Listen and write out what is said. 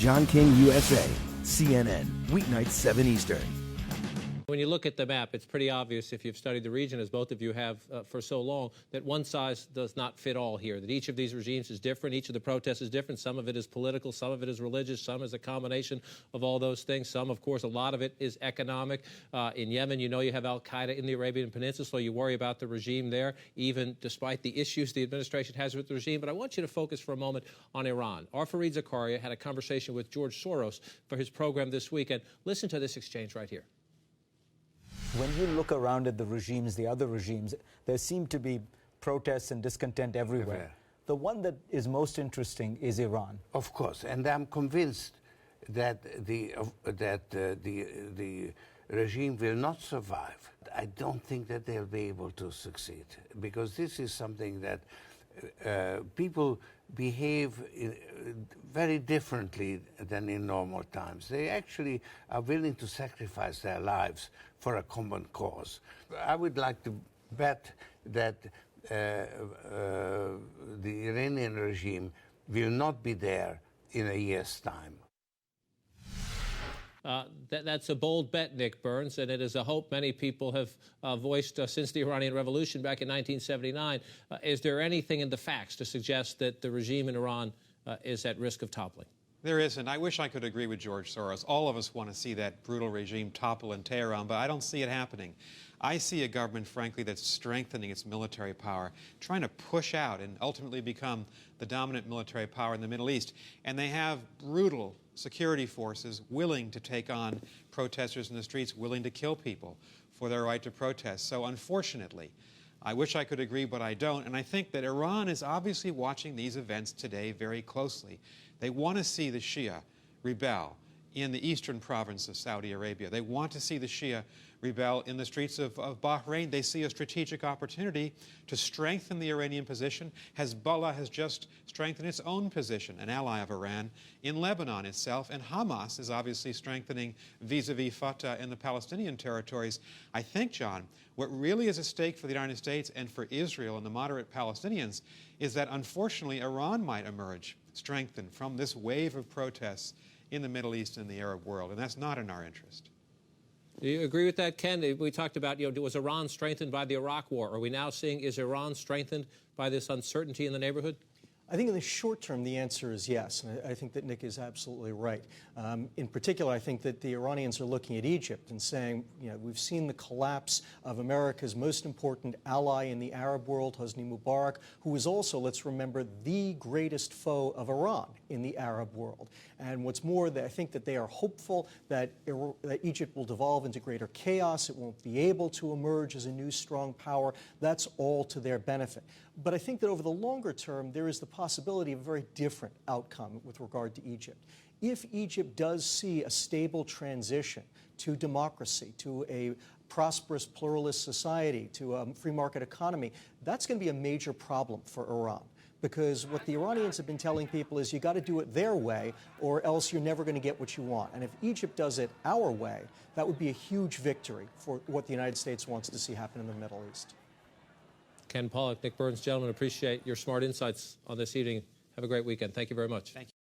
John King, USA, CNN, weeknights 7 Eastern. When you look at the map, it's pretty obvious, if you've studied the region, as both of you have for so long, that one size does not fit all here, that each of these regimes is different, each of the protests is different. Some of it is political, some of it is religious, some is a combination of all those things. Some, of course, a lot of it is economic. In Yemen, you know you have al-Qaeda in the Arabian Peninsula, so you worry about the regime there, even despite the issues the administration has with the regime. But I want you to focus for a moment on Iran. Our Fareed Zakaria had a conversation with George Soros for his program this week, and listen to this exchange right here. When you look around at the regimes, the other regimes, there seem to be protests and discontent everywhere. The one that is most interesting is Iran. Of course, and I'm convinced that the regime will not survive. I don't think that they'll be able to succeed, because this is something that people behave very differently than in normal times. They actually are willing to sacrifice their lives for a common cause. I would like to bet that the Iranian regime will not be there in a year's time. That's a bold bet, Nick Burns, and it is a hope many people have voiced since the Iranian Revolution back in 1979. Is there anything in the facts to suggest that the regime in Iran is at risk of toppling? There isn't. I wish I could agree with George Soros. All of us want to see that brutal regime topple in Tehran, but I don't see it happening. I see a government, frankly, that's strengthening its military power, trying to push out and ultimately become the dominant military power in the Middle East. And they have brutal security forces willing to take on protesters in the streets, willing to kill people for their right to protest. So unfortunately, I wish I could agree, but I don't. And I think that Iran is obviously watching these events today very closely. They want to see the Shia rebel in the eastern province of Saudi Arabia. They want to see the Shia rebel in the streets of Bahrain. They see a strategic opportunity to strengthen the Iranian position. Hezbollah has just strengthened its own position, an ally of Iran, in Lebanon itself. And Hamas is obviously strengthening vis-a-vis Fatah in the Palestinian territories. I think, John, what really is at stake for the United States and for Israel and the moderate Palestinians is that, unfortunately, Iran might emerge strengthened from this wave of protests in the Middle East and the Arab world, and that's not in our interest. Do you agree with that, Ken? We talked about, was Iran strengthened by the Iraq War? Are we now seeing, is Iran strengthened by this uncertainty in the neighborhood? I think in the short term, the answer is yes. And I think that Nick is absolutely right. In particular, I think that the Iranians are looking at Egypt and saying, we've seen the collapse of America's most important ally in the Arab world, Hosni Mubarak, who was also, let's remember, the greatest foe of Iran in the Arab world. And what's more, I think that they are hopeful that Egypt will devolve into greater chaos. It won't be able to emerge as a new strong power. That's all to their benefit. But I think that over the longer term, there is the possibility of a very different outcome with regard to Egypt. If Egypt does see a stable transition to democracy, to a prosperous pluralist society, to a free market economy, that's going to be a major problem for Iran. Because what the Iranians have been telling people is you got to do it their way or else you're never going to get what you want. And if Egypt does it our way, that would be a huge victory for what the United States wants to see happen in the Middle East. Ken Pollack, Nick Burns, gentlemen, appreciate your smart insights on this evening. Have a great weekend. Thank you very much. Thank you.